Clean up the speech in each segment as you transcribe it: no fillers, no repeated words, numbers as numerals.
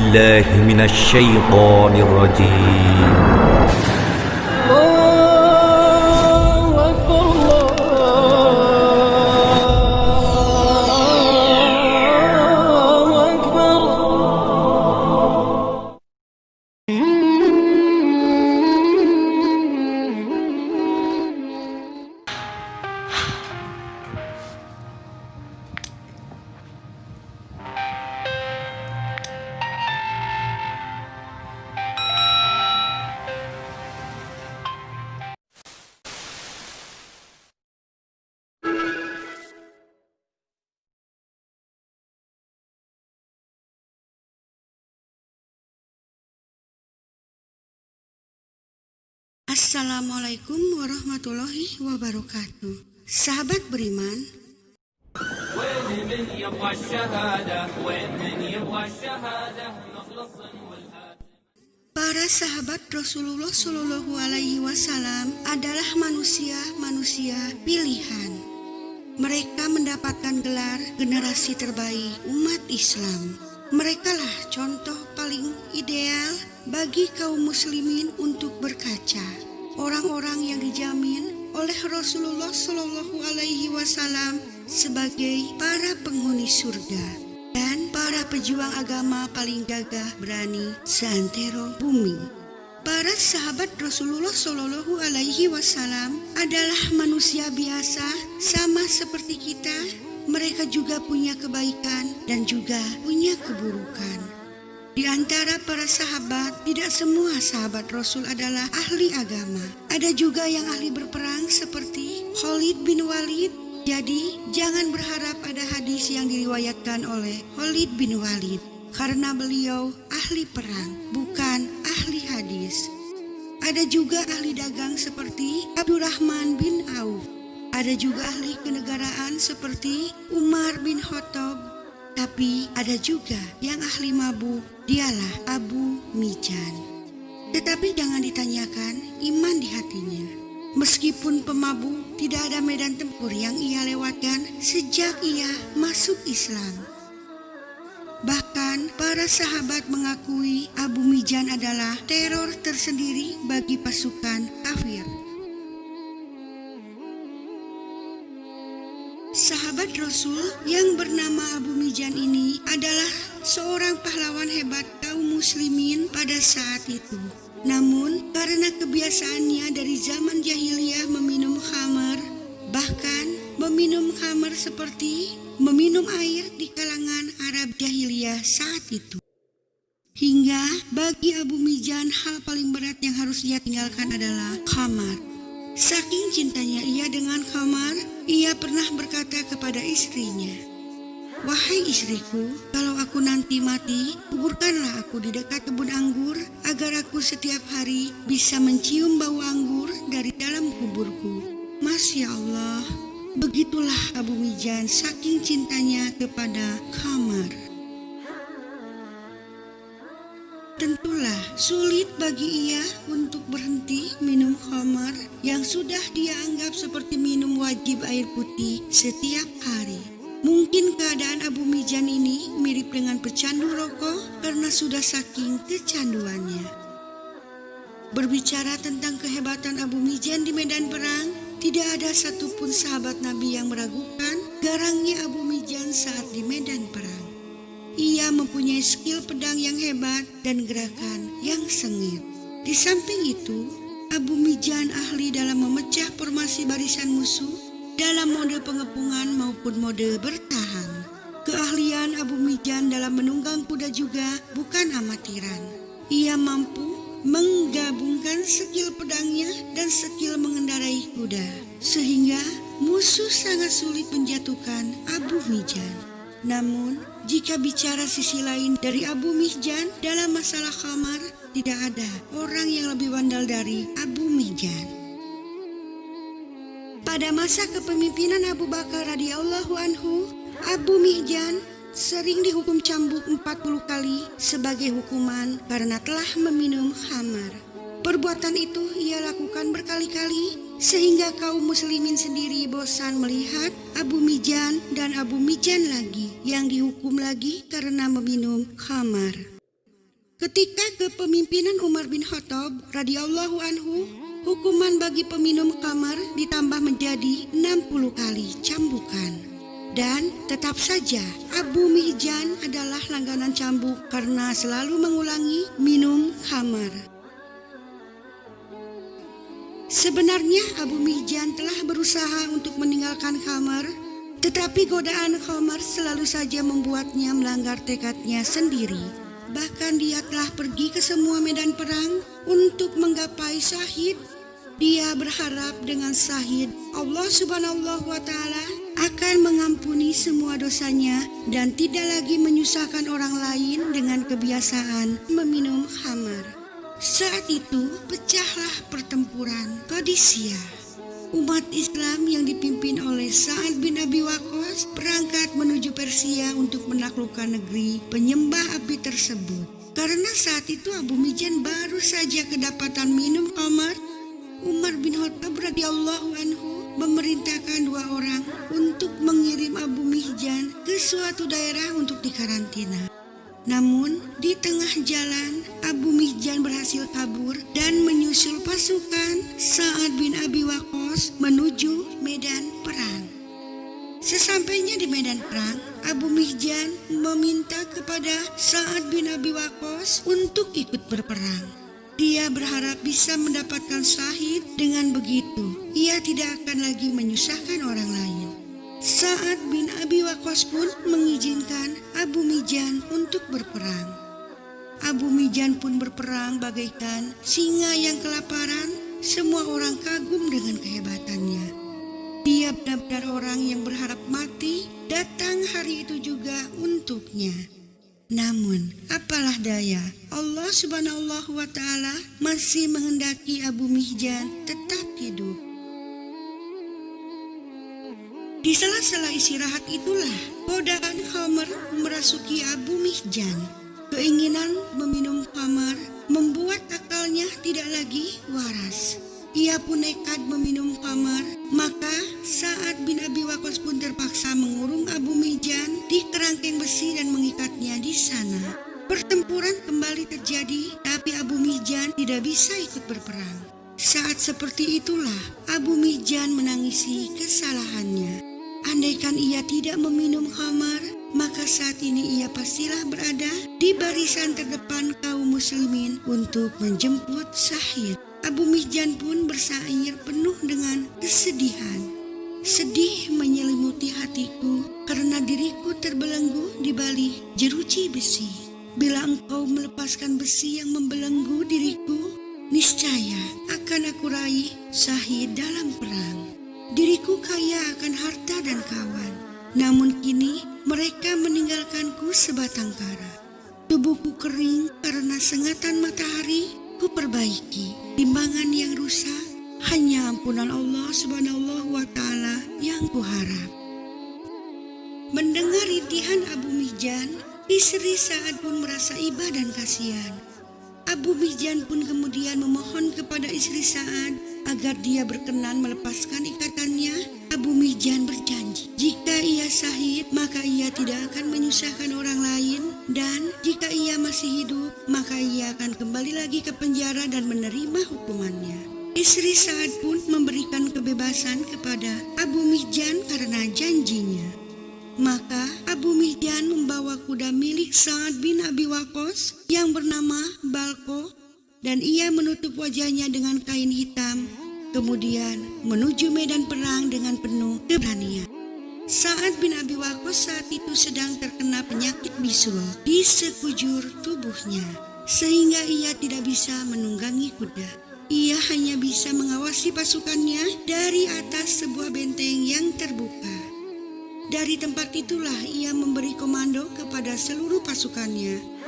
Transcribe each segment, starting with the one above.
بالله من الشيطان الرجيم. الله أكبر الله أكبر. Assalamualaikum warahmatullahi wabarakatuh. Sahabat beriman, وين من يبغى الشهادة وين من يبغى الشهادة مخلص والهادي. para sahabat Rasulullah Shallallahu Alaihi Wasallam adalah manusia pilihan. Mereka mendapatkan gelar generasi terbaik umat Islam. Merekalah contoh paling ideal bagi kaum muslimin untuk berkaca. Orang-orang yang dijamin oleh Rasulullah Shallallahu Alaihi Wasallam sebagai para penghuni surga dan para pejuang agama paling gagah berani seantero bumi. Para sahabat Rasulullah Shallallahu Alaihi Wasallam adalah manusia biasa sama seperti kita. Mereka juga punya kebaikan dan juga punya keburukan. Di antara para sahabat, tidak semua sahabat Rasul adalah ahli agama. Ada juga yang ahli berperang seperti Khalid bin Walid. Jadi, jangan berharap ada hadis yang diriwayatkan oleh Khalid bin Walid, karena beliau ahli perang, bukan ahli hadis. Ada juga ahli dagang seperti Abdurrahman bin Auf. Ada juga ahli kenegaraan seperti Umar bin Khattab. Tapi ada juga yang ahli mabuk, dialah Abu Mijan. Tetapi jangan ditanyakan iman di hatinya. Meskipun pemabuk, tidak ada medan tempur yang ia lewatkan sejak ia masuk Islam. Bahkan para sahabat mengakui Abu Mijan adalah teror tersendiri bagi pasukan kafir. Sahabat Rasul yang bernama Abu Mijan ini adalah seorang pahlawan hebat kaum muslimin pada saat itu. Namun karena kebiasaannya dari zaman jahiliyah meminum khamar, bahkan meminum khamar seperti meminum air di kalangan Arab jahiliyah saat itu. Hingga bagi Abu Mijan hal paling berat yang harus ia tinggalkan adalah khamar. Saking cintanya ia dengan khamar, ia pernah berkata kepada istrinya, "Wahai istriku, kalau aku nanti mati, kuburkanlah aku di dekat kebun anggur agar aku setiap hari bisa mencium bau anggur dari dalam kuburku." Masya Allah, begitulah Abu Mijan saking cintanya kepada khamar. Tentulah sulit bagi ia untuk berhenti minum khamar yang sudah dia anggap seperti minum wajib air putih setiap hari. Mungkin keadaan Abu Mijan ini mirip dengan pecandu rokok karena sudah saking kecanduannya. Berbicara tentang kehebatan Abu Mijan di medan perang, tidak ada satupun sahabat Nabi yang meragukan garangnya Abu Mijan saat di medan perang. Ia mempunyai skill pedang yang hebat dan gerakan yang sengit. Di samping itu, Abu Mijan ahli dalam memecah formasi barisan musuh dalam mode pengepungan maupun mode bertahan. Keahlian Abu Mijan dalam menunggang kuda juga bukan amatiran. Ia mampu menggabungkan skill pedangnya dan skill mengendarai kuda, sehingga musuh sangat sulit menjatuhkan Abu Mijan. Namun, jika bicara sisi lain dari Abu Mijan dalam masalah khamar, tidak ada orang yang lebih bandal dari Abu Mijan. Pada masa kepemimpinan Abu Bakar radhiyallahu anhu, Abu Mijan sering dihukum cambuk 40 kali sebagai hukuman karena telah meminum khamar. Perbuatan itu ia lakukan berkali-kali sehingga kaum muslimin sendiri bosan melihat Abu Mijan dan Abu Mijan lagi yang dihukum lagi karena meminum khamar. Ketika kepemimpinan Umar bin Khattab radhiyallahu anhu, hukuman bagi peminum khamar ditambah menjadi 60 kali cambukan. Dan tetap saja Abu Mihjan adalah langganan cambuk karena selalu mengulangi minum khamar. Sebenarnya Abu Mihjan telah berusaha untuk meninggalkan khamar, tetapi godaan khamar selalu saja membuatnya melanggar tekadnya sendiri. Bahkan dia telah pergi ke semua medan perang untuk menggapai syahid. Dia berharap dengan syahid Allah Subhanahu wa Ta'ala akan mengampuni semua dosanya dan tidak lagi menyusahkan orang lain dengan kebiasaan meminum khamar. Saat itu pecahlah pertempuran Qadisiyah. Umat Islam yang dipimpin oleh Sa'ad bin Abi Waqqas berangkat menuju Persia untuk menaklukkan negeri penyembah api tersebut. Karena saat itu Abu Mihjan baru saja kedapatan minum khamar, Umar bin Khattab radhiyallahu anhu memerintahkan 2 orang untuk mengirim Abu Mihjan ke suatu daerah untuk dikarantina. Namun di tengah jalan Abu Mihjan berhasil kabur dan menyusul pasukan Sa'ad bin Abi Waqqas menuju medan perang. Sesampainya di medan perang, Abu Mihjan meminta kepada Sa'ad bin Abi Waqqas untuk ikut berperang. Dia berharap bisa mendapatkan syahid. Dengan begitu, ia tidak akan lagi menyusahkan orang lain. Sa'ad bin Abi Waqqas pun mengizinkan Abu Mihjan untuk berperang. Abu Mihjan pun berperang bagaikan singa yang kelaparan. Semua orang kagum dengan kehebatannya. Dia benar-benar orang yang berharap mati datang hari itu juga untuknya. Namun apalah daya, Allah Subhanahu wa Ta'ala masih menghendaki Abu Mihjan tetap hidup. Di sela-sela istirahat itulah godaan khamar merasuki Abu Mihjan. Keinginan meminum khamar membuat akalnya tidak lagi waras. Ia pun nekat meminum khamar. Maka Sa'ad bin Abi Waqqas pun terpaksa mengurung Abu Mihjan di kerangkeng besi dan mengikatnya di sana. Pertempuran kembali terjadi, tapi Abu Mihjan tidak bisa ikut berperang. Saat seperti itulah Abu Mihjan menangisi kesalahannya. Andaikan ia tidak meminum khamar, maka saat ini ia pastilah berada di barisan terdepan kaum muslimin untuk menjemput syahid. Abu Mihjan pun bersair penuh dengan kesedihan. Sedih menyelimuti hatiku karena diriku terbelenggu di balik jeruji besi. Bila engkau melepaskan besi yang membelenggu diriku, niscaya akan aku raih syahid dalam perang. Diriku kaya akan harta dan kawan, namun kini mereka meninggalkanku sebatang kara. Tubuhku kering karena sengatan matahari, ku perbaiki. Timbangan yang rusak, hanya ampunan Allah Subhanahu wa Ta'ala yang kuharap. Mendengar rintihan Abu Mihjan, istri Sa'ad pun merasa iba dan kasihan. Abu Mihjan pun kemudian memohon kepada istri Sa'ad agar dia berkenan melepaskan ikatannya. Abu Mihjan berjanji, jika ia syahid maka ia tidak akan menyusahkan orang lain, dan jika ia masih hidup maka ia akan kembali lagi ke penjara dan menerima hukumannya. Istri Sa'ad pun memberikan kebebasan kepada Abu Mihjan karena janjinya. Maka Abu Mihjan membawa kuda milik Sa'ad bin Abi Waqqas yang bernama Balko, dan ia menutup wajahnya dengan kain hitam, kemudian menuju medan perang dengan penuh keberanian. Sa'ad bin Abi Waqqas saat itu sedang terkena penyakit bisul di sekujur tubuhnya, sehingga ia tidak bisa menunggangi kuda. Ia hanya bisa mengawasi pasukannya dari atas sebuah benteng yang terbuka. Dari tempat itulah ia memberi komando kepada seluruh pasukannya.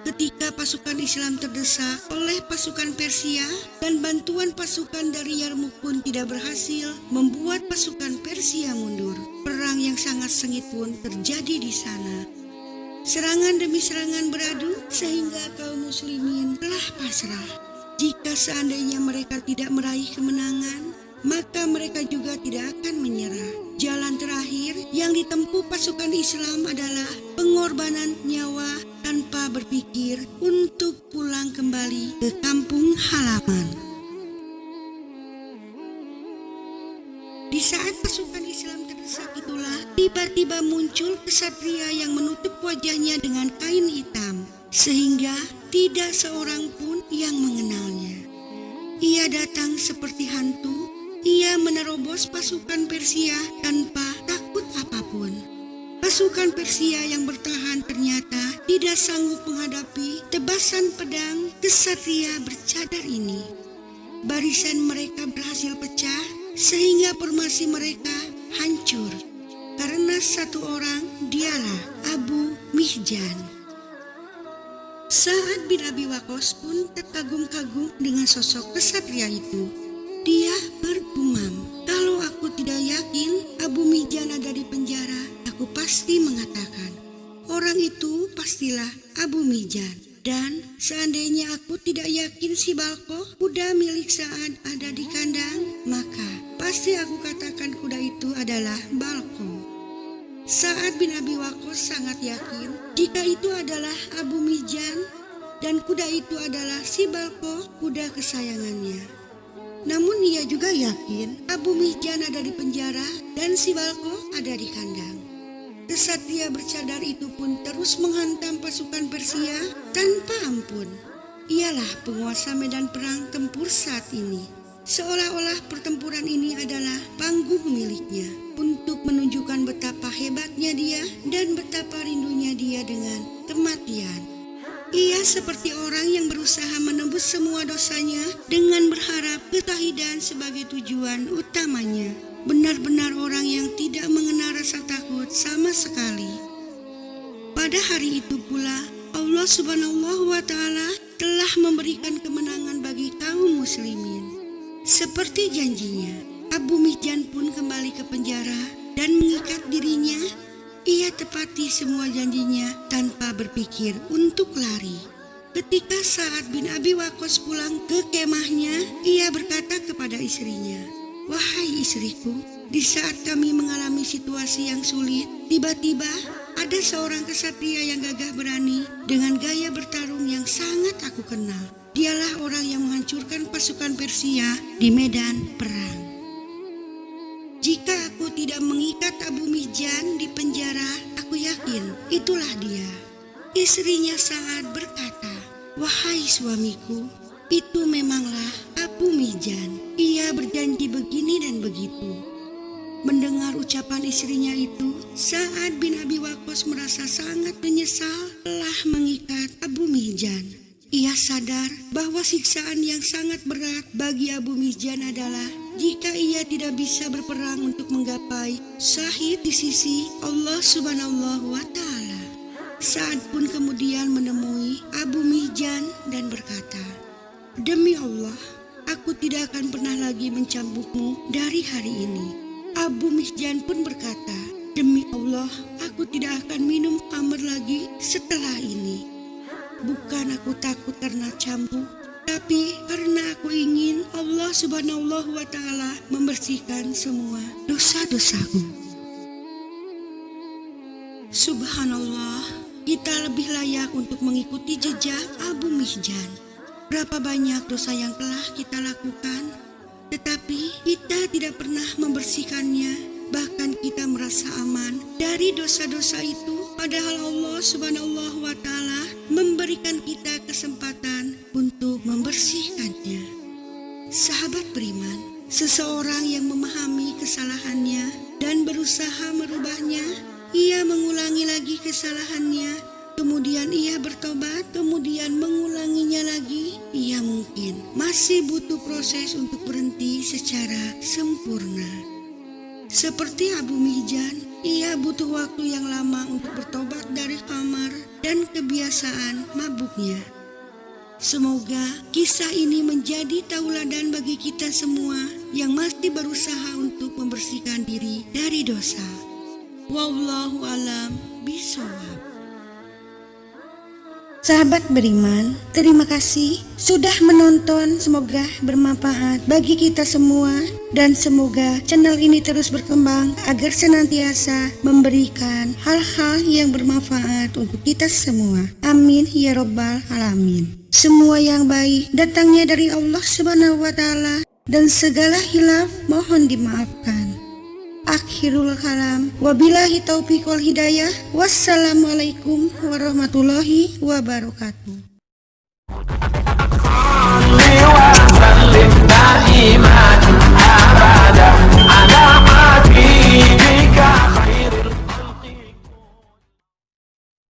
Ketika pasukan Islam terdesak oleh pasukan Persia dan bantuan pasukan dari Yarmuk pun tidak berhasil membuat pasukan Persia mundur, perang yang sangat sengit pun terjadi di sana. Serangan demi serangan beradu sehingga kaum muslimin telah pasrah. Jika seandainya mereka tidak meraih kemenangan, maka mereka juga tidak akan menyerah. Jalan terakhir yang ditempuh pasukan Islam adalah pengorbanan nyawa tanpa berpikir untuk pulang kembali ke kampung halaman. Di saat pasukan Islam terdesak itulah tiba-tiba muncul kesatria yang menutup wajahnya dengan kain hitam, sehingga tidak seorang pun yang mengenalnya. Ia datang seperti hantu. Ia menerobos pasukan Persia tanpa takut apapun. Pasukan Persia yang bertahan ternyata tidak sanggup menghadapi tebasan pedang kesatria bercadar ini. Barisan mereka berhasil pecah sehingga formasi mereka hancur. Karena satu orang, dialah Abu Mihjan. Sa'ad bin Abi Waqqas pun terkagum-kagum dengan sosok kesatria itu. Dia bergumam, "Kalau aku tidak yakin Abu Mihjan ada di penjara, aku pasti mengatakan, orang itu pastilah Abu Mihjan. Dan seandainya aku tidak yakin si Balqoh, kuda milik Sa'ad ada di kandang, maka pasti aku katakan kuda itu adalah Balqoh." Sa'ad bin Abi Waqqas sangat yakin jika itu adalah Abu Mihjan dan kuda itu adalah si Balqoh, kuda kesayangannya. Namun ia juga yakin Abu Mihjan ada di penjara dan si Balqoh ada di kandang. Kesatria bercadar itu pun terus menghantam pasukan Persia tanpa ampun. Ialah penguasa medan perang tempur saat ini. Seolah-olah pertempuran ini adalah panggung miliknya untuk menunjukkan betapa hebatnya dia dan betapa rindunya dia dengan kematian. Ia seperti orang yang berusaha menebus semua dosanya dengan berharap ketahidan sebagai tujuan utamanya. Benar-benar orang yang tidak mengenal rasa takut sama sekali. Pada hari itu pula Allah Subhanahu wa Ta'ala telah memberikan kemenangan bagi kaum muslimin. Seperti janjinya, Abu Mihjan pun kembali ke penjara dan mengikat dirinya. Ia tepati semua janjinya tanpa berpikir untuk lari. Ketika Sa'ad bin Abi Waqqas pulang ke kemahnya, ia berkata kepada istrinya, "Wahai istriku, di saat kami mengalami situasi yang sulit, tiba-tiba ada seorang kesatria yang gagah berani dengan gaya bertarung yang sangat aku kenal. Dialah orang yang menghancurkan pasukan Persia di medan perang. Jika aku tidak mengikat Abu Mihjan di penjara, aku yakin itulah dia." Istrinya Sa'ad berkata, "Wahai suamiku, itu memanglah Abu Mihjan. Ia berjanji begini dan begitu." Mendengar ucapan istrinya itu, Sa'ad bin Abi Waqqas merasa sangat menyesal telah mengikat Abu Mihjan. Ia sadar bahwa siksaan yang sangat berat bagi Abu Mihjan adalah jika ia tidak bisa berperang untuk menggapai syahid di sisi Allah Subhanahu wa Ta'ala. Sa'ad pun kemudian menemui Abu Mihjan dan berkata, "Demi Allah, aku tidak akan pernah lagi mencambukmu dari hari ini." Abu Mihjan pun berkata, "Demi Allah, aku tidak akan minum khamr lagi setelah ini. Bukan aku takut karena cambuk, tapi karena aku ingin Allah Subhanahu wa Ta'ala membersihkan semua dosa-dosaku." Subhanallah, kita lebih layak untuk mengikuti jejak Abu Mihjan. Berapa banyak dosa yang telah kita lakukan, tetapi kita tidak pernah membersihkannya. Bahkan kita merasa aman dari dosa-dosa itu, padahal Allah Subhanahu wa Ta'ala memberikan kita kesempatan untuk membersihkannya. Sahabat beriman, seseorang yang memahami kesalahannya dan berusaha merubahnya, ia mengulangi lagi kesalahannya, kemudian ia bertobat, kemudian mengulanginya lagi, ia mungkin masih butuh proses untuk berhenti secara sempurna. Seperti Abu Mihjan, ia butuh waktu yang lama untuk bertobat dari khamar dan kebiasaan mabuknya. Semoga kisah ini menjadi tauladan bagi kita semua yang masih berusaha untuk membersihkan diri dari dosa. Wallahu alam bishawab. Sahabat beriman, terima kasih sudah menonton. Semoga bermanfaat bagi kita semua dan semoga channel ini terus berkembang agar senantiasa memberikan hal-hal yang bermanfaat untuk kita semua. Amin ya robbal alamin. Semua yang baik datangnya dari Allah Subhanahu wa Ta'ala dan segala hilaf mohon dimaafkan. Akhirul kalam, wabillahi taufiq wal hidayah. Wassalamualaikum warahmatullahi wabarakatuh.